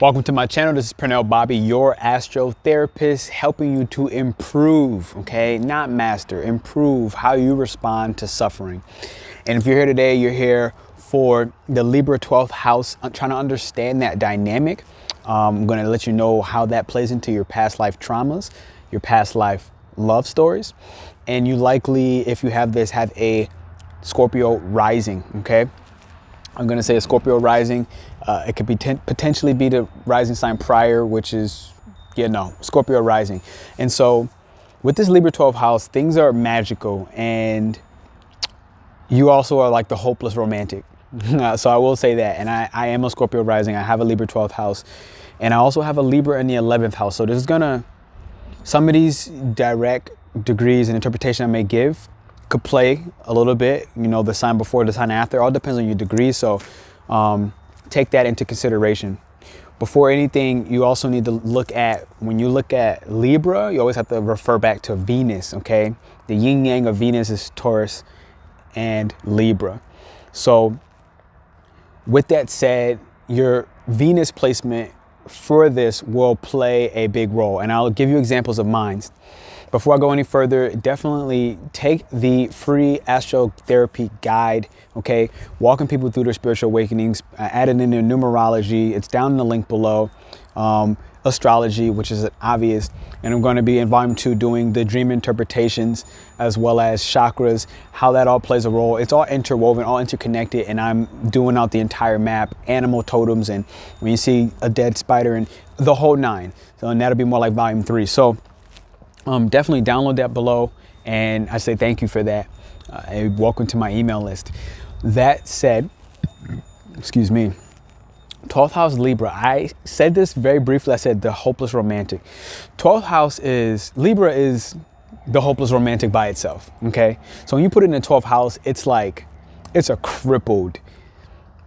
Welcome to my channel. This is Pernell Bobby, your astrotherapist, helping you to improve, okay? Not master, improve how you respond to suffering. And if you're here today, you're here for the Libra 12th house. I'm trying to understand that dynamic. I'm going to let you know how that plays into your past life traumas, your past life love stories. And you likely, if you have this, have a Scorpio rising, okay? I'm going to say a Scorpio rising. It could be potentially be the rising sign prior, which is, Scorpio rising. And so with this Libra 12th house, things are magical. And you also are like the hopeless romantic. So I will say that. And I am a Scorpio rising. I have a Libra 12th house. And I also have a Libra in the 11th house. So this is going to, some of these direct degrees and interpretation I may give could play a little bit, the sign before, the sign after. It all depends on your degree. So take that into consideration. Before anything, you also need to look at, when you look at Libra, you always have to refer back to Venus, okay? The yin yang of Venus is Taurus and Libra. So with that said, your Venus placement for this will play a big role. And I'll give you examples of mine. Before I go any further, definitely take the free AstroTherapy guide, okay? Walking people through their spiritual awakenings, add it in their numerology. It's down in the link below. Astrology, which is obvious. And I'm going to be in volume 2 doing the dream interpretations as well as chakras, how that all plays a role. It's all interwoven, all interconnected, and I'm doing out the entire map, animal totems, and when you see a dead spider and the whole nine. So, and that'll be more like volume 3. So definitely download that below, and I say thank you for that, and welcome to my email list. That said, excuse me, 12th house Libra. I said this very briefly. I said the hopeless romantic. 12th house is, Libra is the hopeless romantic by itself, okay? So when you put it in the 12th house, it's like, it's a crippled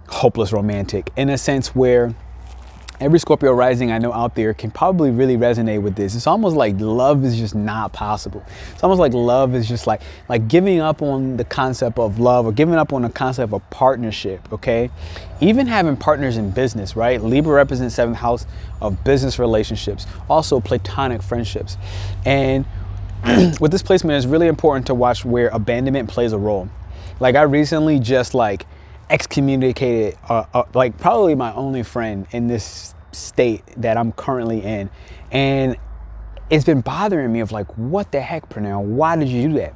hopeless romantic in a sense where every Scorpio rising I know out there can probably really resonate with this. It's almost like love is just not possible. It's almost like love is just like giving up on the concept of love, or giving up on the concept of partnership, okay? Even having partners in business, right? Libra represents 7th house of business relationships, also platonic friendships. And with this placement, it's really important to watch where abandonment plays a role. Like I recently just excommunicated probably my only friend in this state that I'm currently in, and it's been bothering me of what the heck, Pernell, why did you do that?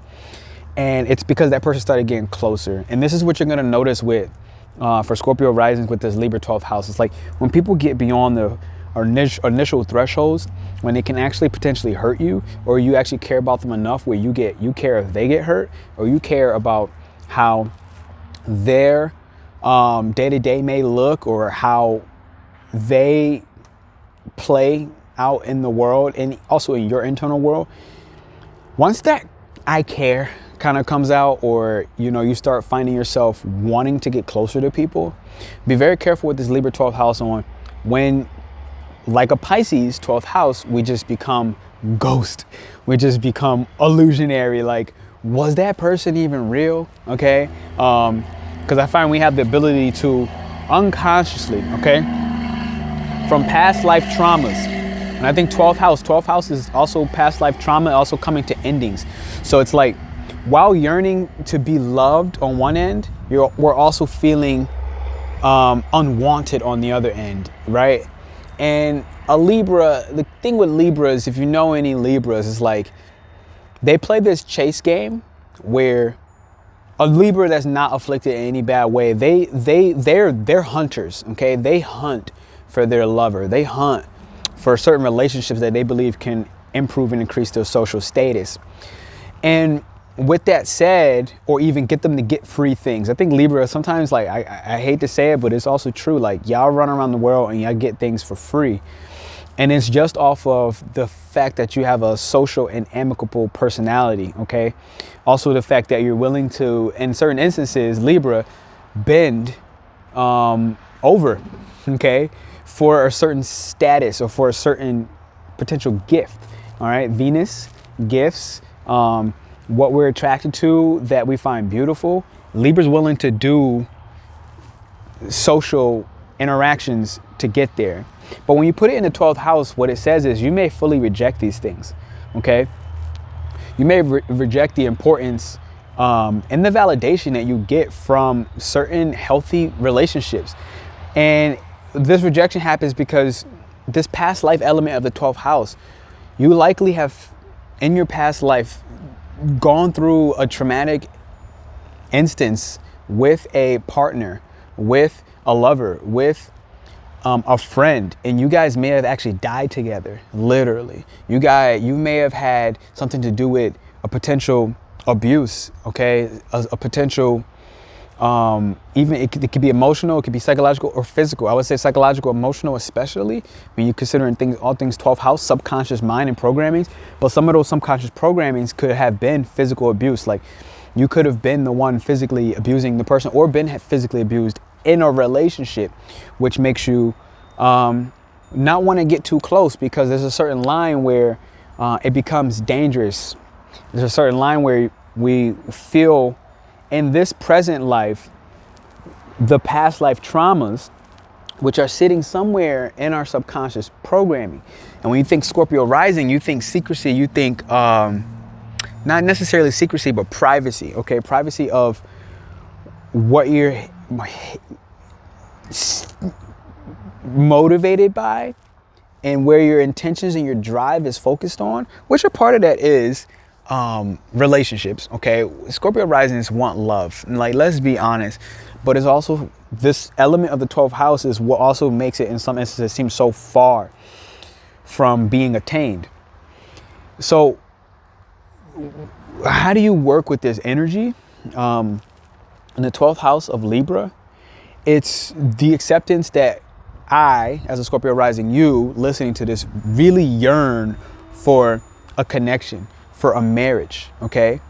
And it's because that person started getting closer. And this is what you're going to notice with for Scorpio risings with this Libra 12th house. It's like when people get beyond the initial thresholds, when they can actually potentially hurt you, or you actually care about them enough where you care if they get hurt, or you care about how their day-to-day may look, or how they play out in the world and also in your internal world. Once that I care kind of comes out, or you start finding yourself wanting to get closer to people, be very careful with this Libra 12th house on when, like a Pisces 12th house, we just become ghost, we just become illusionary. Like, was that person even real? Okay, because I find we have the ability to unconsciously, okay, from past life traumas. And I think 12th house is also past life trauma, also coming to endings. So it's like, while yearning to be loved on one end, we're also feeling unwanted on the other end, right? And a Libra, the thing with Libras, if you know any Libras, is like they play this chase game where a Libra that's not afflicted in any bad way, they're hunters, okay? They hunt for their lover. They hunt for certain relationships that they believe can improve and increase their social status. And with that said, or even get them to get free things. I think Libra sometimes, I hate to say it, but it's also true. Y'all run around the world and y'all get things for free. And it's just off of the fact that you have a social and amicable personality, okay? Also the fact that you're willing to, in certain instances, Libra, bend over, okay? For a certain status or for a certain potential gift, all right? Venus, gifts, what we're attracted to that we find beautiful. Libra's willing to do social interactions to get there. But when you put it in the 12th house, what it says is you may fully reject these things, okay? You may reject the importance and the validation that you get from certain healthy relationships. And this rejection happens because this past life element of the 12th house, you likely have in your past life gone through a traumatic instance with a partner, with a lover, with a friend, and you guys may have actually died together, literally. You may have had something to do with a potential abuse, okay? A potential, even it could be emotional, it could be psychological or physical. I would say psychological, emotional, especially when you're considering all things 12th house, subconscious mind and programmings. But some of those subconscious programmings could have been physical abuse. Like you could have been the one physically abusing the person or been physically abused in a relationship, which makes you not want to get too close, because there's a certain line where it becomes dangerous. There's a certain line where we feel in this present life, the past life traumas, which are sitting somewhere in our subconscious programming. And when you think Scorpio rising, you think secrecy, you think not necessarily secrecy, but privacy, okay? Privacy of what you're motivated by and where your intentions and your drive is focused on, which a part of that is relationships, okay? Scorpio risings want love, and like, let's be honest, but it's also this element of the 12th house is what also makes it in some instances seem so far from being attained. So how do you work with this energy? In the 12th house of Libra, it's the acceptance that I, as a Scorpio rising, you listening to this, really yearn for a connection, for a marriage, okay?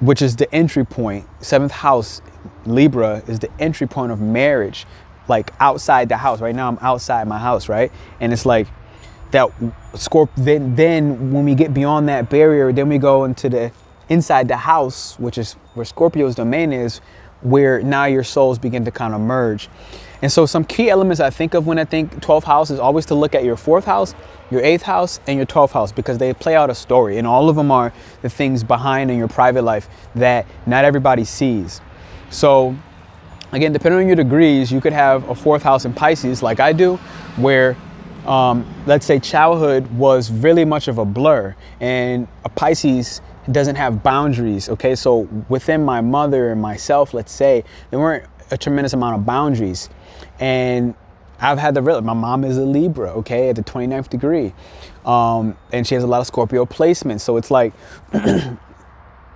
Which is the entry point. 7th house, Libra, is the entry point of marriage, like outside the house. Right now I'm outside my house, right? And it's like that then when we get beyond that barrier, then we go into the inside the house, which is where Scorpio's domain is, where now your souls begin to kind of merge. And so some key elements I think of when I think 12th house is always to look at your 4th house, your 8th house, and your 12th house, because they play out a story, and all of them are the things behind in your private life that not everybody sees. So again, depending on your degrees, you could have a 4th house in Pisces like I do, where let's say childhood was really much of a blur, and a Pisces doesn't have boundaries, okay? So within my mother and myself, let's say, there weren't a tremendous amount of boundaries. And I've had my mom is a Libra, okay, at the 29th degree. And she has a lot of Scorpio placements. So it's like,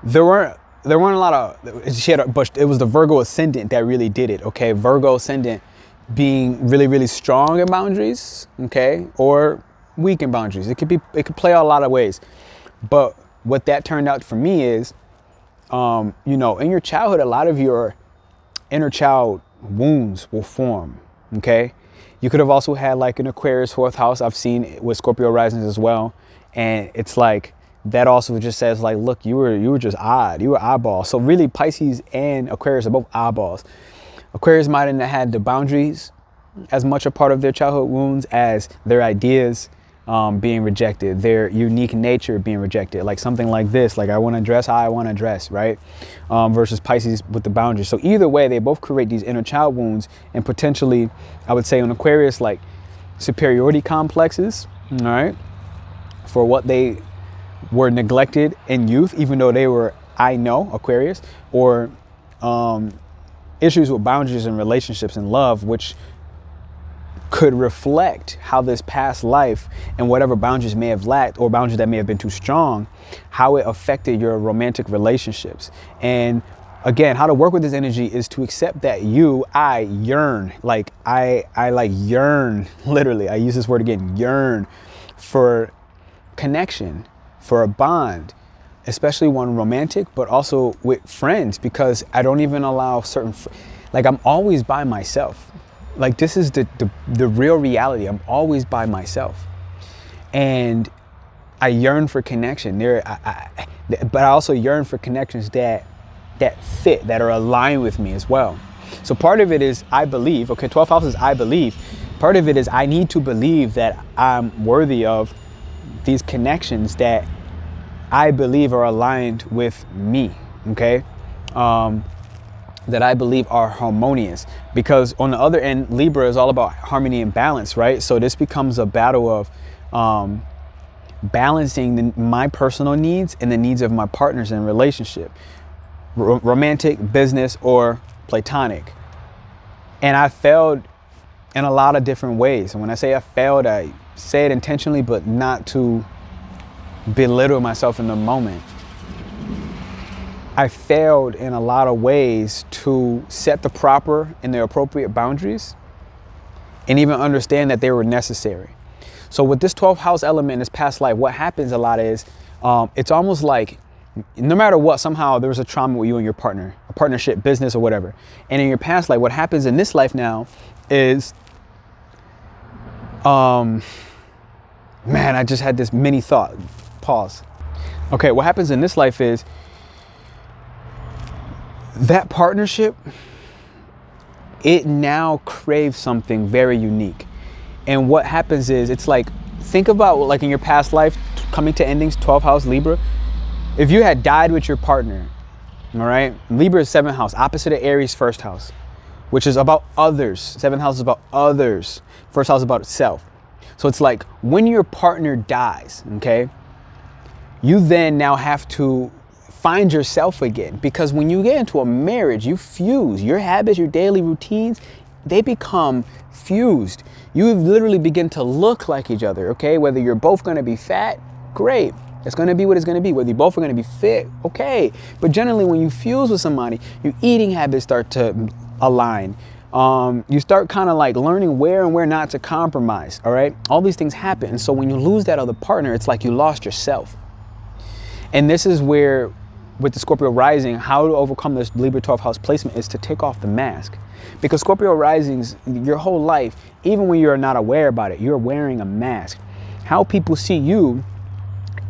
there weren't a lot of, but it was the Virgo Ascendant that really did it, okay? Virgo Ascendant being really, really strong in boundaries, okay? Or weak in boundaries. It could play out a lot of ways. But what that turned out for me is, in your childhood, a lot of your inner child wounds will form, okay? You could have also had like an Aquarius 4th house. I've seen with Scorpio risings as well. And it's like, that also just says like, look, you were just odd. You were oddball. So really Pisces and Aquarius are both oddballs. Aquarius might not have had the boundaries as much a part of their childhood wounds as their ideas being rejected, their unique nature being rejected, like something like this, like I want to dress how I want to dress, right? Versus Pisces with the boundaries. So either way, they both create these inner child wounds, and potentially, I would say on Aquarius, like superiority complexes, all right, for what they were neglected in youth, even though they were, I know, Aquarius, or issues with boundaries and relationships and love, which could reflect how this past life and whatever boundaries may have lacked, or boundaries that may have been too strong, how it affected your romantic relationships. And again, how to work with this energy is to accept that I yearn, like I like yearn, literally, I use this word again, yearn for connection, for a bond, especially one romantic, but also with friends, because I don't even allow certain, like I'm always by myself. Like this is the real reality. I'm always by myself, and I yearn for connection. But I also yearn for connections that fit, that are aligned with me as well. So part of it is I believe, okay, 12th house is I believe. Part of it is I need to believe that I'm worthy of these connections that I believe are aligned with me, okay? That I believe are harmonious, because on the other end, Libra is all about harmony and balance, right? So this becomes a battle of balancing my personal needs and the needs of my partners in a relationship, romantic, business, or platonic. And I failed in a lot of different ways. And when I say I failed, I say it intentionally, but not to belittle myself in the moment. I failed in a lot of ways to set the proper and the appropriate boundaries and even understand that they were necessary. So with this 12th house element in this past life, what happens a lot is it's almost like no matter what, somehow there was a trauma with you and your partner, a partnership, business, or whatever. And in your past life, what happens in this life now is, man, I just had this mini thought. Pause. Okay, what happens in this life is that partnership, it now craves something very unique. And what happens is, it's like, think about like in your past life, coming to endings, 12th house Libra. If you had died with your partner, all right, Libra is 7th house, opposite of Aries, 1st house, which is about others. 7th house is about others. 1st house is about itself. So it's like when your partner dies, okay, you then now have to find yourself again, because when you get into a marriage, you fuse your habits, your daily routines, they become fused. You literally begin to look like each other, okay? Whether you're both going to be fat, great. It's going to be what it's going to be. Whether you both are going to be fit, okay. But generally, when you fuse with somebody, your eating habits start to align. You start kind of like learning where and where not to compromise, all right? All these things happen. And so when you lose that other partner, it's like you lost yourself. And this is where, with the Scorpio Rising, how to overcome this Libra 12th house placement is to take off the mask. Because Scorpio Risings, your whole life, even when you're not aware about it, you're wearing a mask. How people see you,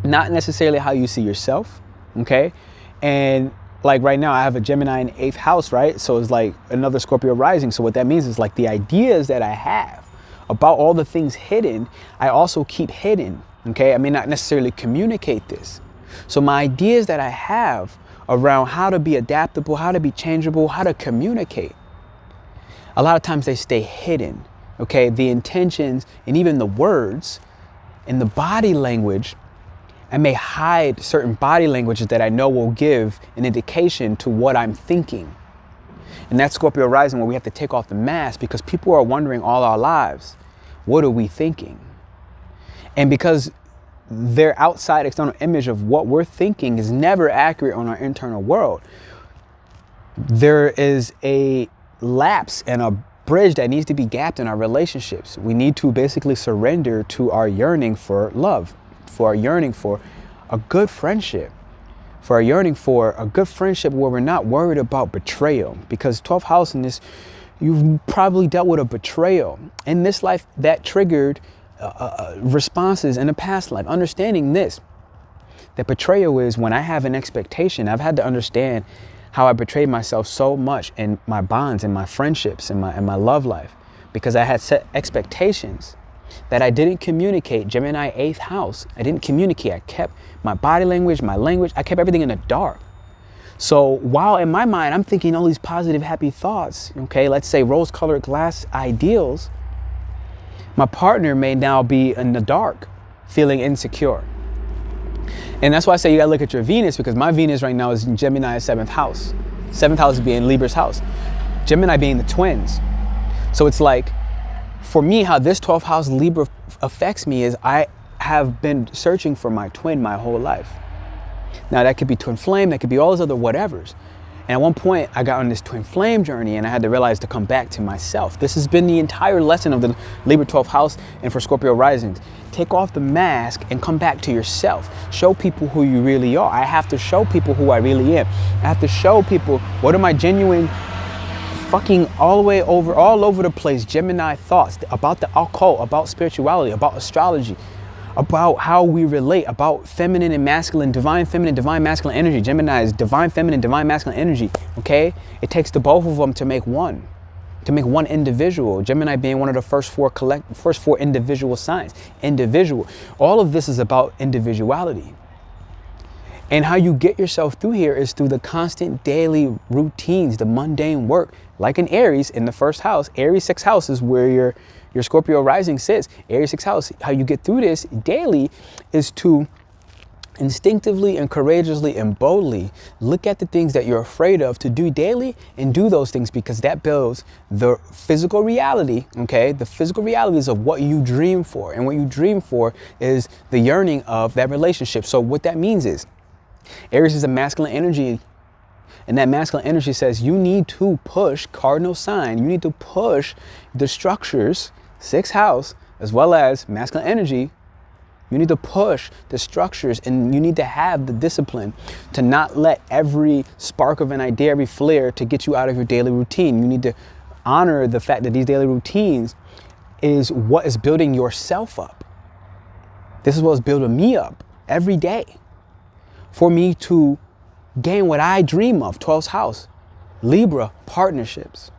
not necessarily how you see yourself, okay? And like right now, I have a Gemini in 8th house, right? So it's like another Scorpio Rising. So what that means is like the ideas that I have about all the things hidden, I also keep hidden, okay? I may not necessarily communicate this. So my ideas that I have around how to be adaptable, how to be changeable, how to communicate, a lot of times they stay hidden, okay? The intentions and even the words and the body language, I may hide certain body languages that I know will give an indication to what I'm thinking. And that's Scorpio Rising, where we have to take off the mask, because people are wondering all our lives, what are we thinking? And because their outside external image of what we're thinking is never accurate on our internal world, there is a lapse and a bridge that needs to be gapped in our relationships. We need to basically surrender to our yearning for love, for our yearning for a good friendship, for our yearning for a good friendship where we're not worried about betrayal. Because 12th house in this, you've probably dealt with a betrayal in this life that triggered responses in a past life. Understanding this, that betrayal is when I have an expectation. I've had to understand how I betrayed myself so much in my bonds, in my friendships, in my love life, because I had set expectations that I didn't communicate. Gemini 8th house, I didn't communicate. I kept my body language, my language, I kept everything in the dark. So while in my mind, I'm thinking all these positive, happy thoughts, okay, let's say rose-colored glass ideals, my partner may now be in the dark, feeling insecure. And that's why I say you gotta look at your Venus, because my Venus right now is in Gemini 7th house. 7th house being Libra's house. Gemini being the twins. So it's like, for me, how this 12th house Libra affects me is I have been searching for my twin my whole life. Now that could be twin flame, that could be all those other whatevers. And at one point I got on this twin flame journey and I had to realize to come back to myself. This has been the entire lesson of the Libra 12th house and for Scorpio Risings. Take off the mask and come back to yourself. Show people who you really are. I have to show people who I really am. I have to show people what are my genuine fucking all over the place Gemini thoughts about the occult, about spirituality, about astrology, about how we relate, about feminine and masculine, divine feminine, divine masculine energy. Gemini is divine feminine, divine masculine energy, okay? It takes the both of them to make one individual. Gemini being one of the first four individual signs. Individual. All of this is about individuality. And how you get yourself through here is through the constant daily routines, the mundane work. Like in Aries, in the first house, Aries 6th house is where your Scorpio rising sits. Aries 6th house, how you get through this daily is to instinctively and courageously and boldly look at the things that you're afraid of to do daily and do those things, because that builds the physical reality, okay? The physical realities of what you dream for. And what you dream for is the yearning of that relationship. So what that means is, Aries is a masculine energy, and that masculine energy says you need to push cardinal sign. You need to push the structures, 6th house, as well as masculine energy. You need to push the structures, and you need to have the discipline to not let every spark of an idea, every flare, to get you out of your daily routine. You need to honor the fact that these daily routines is what is building yourself up. This is what is building me up every day. For me to gain what I dream of, 12th house, Libra, partnerships.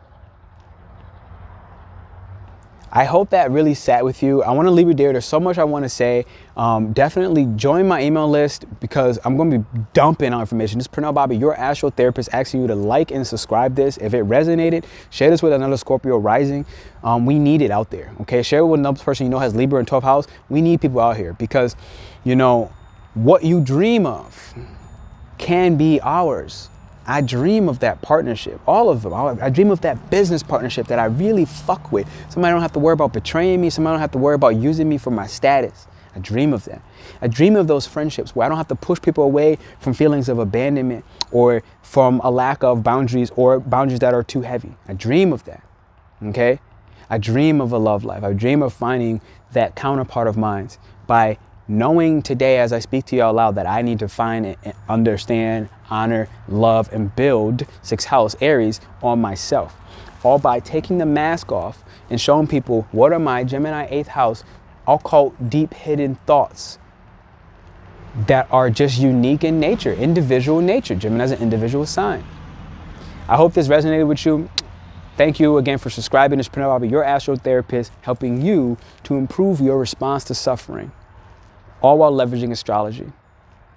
I hope that really sat with you. I want to leave it there. There's so much I want to say. Definitely join my email list, because I'm going to be dumping on information. This is Pernell Bobby, your astrotherapist, asking you to like and subscribe this. If it resonated, share this with another Scorpio rising. We need it out there, okay? Share it with another person you know has Libra in 12th house. We need people out here, because, you know, what you dream of can be ours. I dream of that partnership, all of them. I dream of that business partnership that I really fuck with. Somebody don't have to worry about betraying me. Somebody don't have to worry about using me for my status. I dream of that. I dream of those friendships where I don't have to push people away from feelings of abandonment or from a lack of boundaries, or boundaries that are too heavy. I dream of that, okay? I dream of a love life. I dream of finding that counterpart of mine by knowing today, as I speak to you out loud, that I need to find and understand, honor, love, and build 6th house Aries on myself. All by taking the mask off and showing people what are my Gemini 8th house occult, deep hidden thoughts that are just unique in nature, individual nature. Gemini is an individual sign. I hope this resonated with you. Thank you again for subscribing. It's Pernell Bobby, your astrotherapist, helping you to improve your response to suffering, all while leveraging astrology.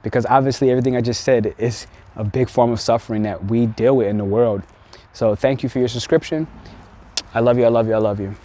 Because obviously everything I just said is a big form of suffering that we deal with in the world. So thank you for your subscription. I love you, I love you, I love you.